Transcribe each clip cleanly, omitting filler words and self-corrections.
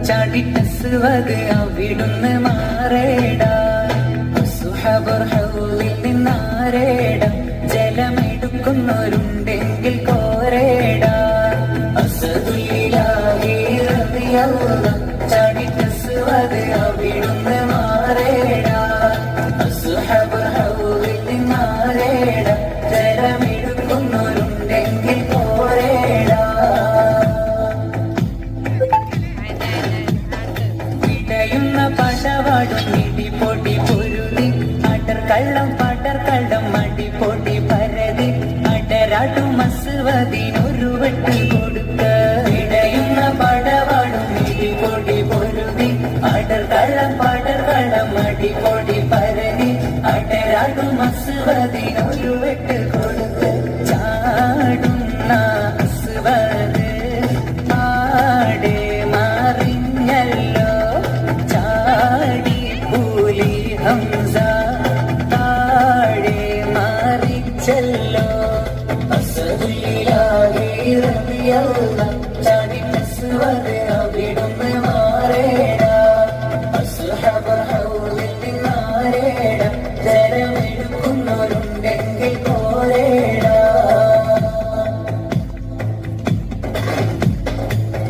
ചാടിട്ടസുവത് അവിടുന്ന് മാറേടാ സുഹബർ ഹൗലിൽ നിന്നാരേടാ ജലമെടുക്കുന്നവരുണ്ടെങ്കിൽ കോരേടാ അസദുലിലാഹി റളിയല്ലാഹ് ചാടിട്ടസുവത് അവിടുന്ന് മാറേടാ സുഹബർ ഹൗലിൽ നിന്നാരേടാ ജലമെടുക്കുന്നവരുണ്ടെങ്കിൽ കോരേടാ പടവാടും ഇടിപൊടി പൊരുതി അടർക്കള്ളം പടർക്കള്ളം അടിപൊടി പരതി അടരാട്ടും മസുവതിനൊരു വെട്ട് കൊടുക്ക ഇടയുന്ന പടവാടും ഇടിപൊടി പൊരുതി അടർക്കള്ളം പടർക്കള്ളം അടിപൊടി പരതി അടരാട്ടും മസുവതിനൊരു വെട്ട് കൊടുക്ക ചാടുന്ന മസുവത് ആടെ മാറിഞ്ഞല്ലോ ഹംസ താഴെ മാറിച്ചല്ലോ അസദുലിലാഹി റളിയല്ലാഹ് ചാടിട്ടസുവത് അവിടുന്ന് മാറേടാ അസ്ഹബർ ഹൗലിൽ നിന്നാരേടാ ജലമെടുക്കുന്നവരുണ്ടെങ്കിൽ കോരേടാ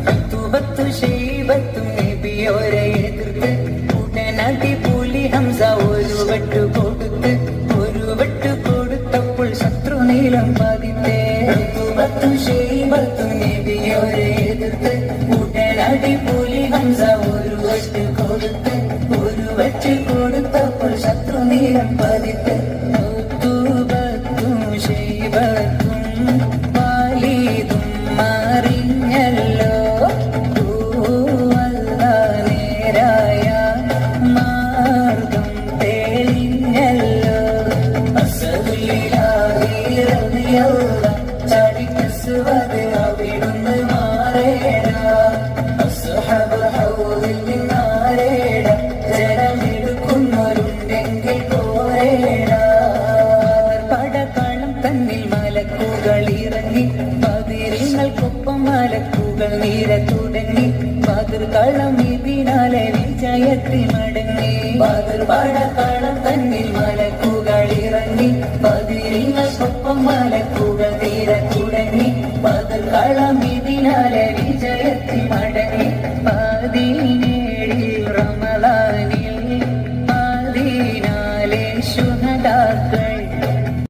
ഋതുബത്തു ശൈബത്തു നബിയോരെ എതിർത്ത് ഉടനടി ഹംസ ഒരു വെട്ട് കൊടുത്തപ്പോൾ ശത്രു നീലം പതിത്തേ ഋതുബത്തും ശൈബത്തും നബിയോരെ എതിർത്ത് ഉടനടി പുലി ഹംസ ഒരു വെട്ട് കൊടുത്തപ്പോൾ ശത്രു നീലം പതിത്തേ ഋതുബത്തും ശൈബത്തും വാലിദും മാറിഞ്ഞല്ലോ ചാടിട്ടസുവത് അവിടുന്ന് മാറേടാ അസ്ഹബർ ഹൗലിൽ നിന്നാരേടാ ജലമെടുക്കുന്നവരുണ്ടെങ്കിൽ കോരേടാ പടക്കളം തന്നിൽ മലക്കുകൾ ഇറങ്ങി പതിരിങ്ങൾക്കൊപ്പം മലക്കുകൾ നീര തുടങ്ങി പതിർക്കളം ഇതിനാലെ വിജയത്തിൽ മടങ്ങി പടക്കളം തന്നിൽ മലക്കുകൾ ഇറങ്ങി പതിരിങ്ങൾക്കൊപ്പം മല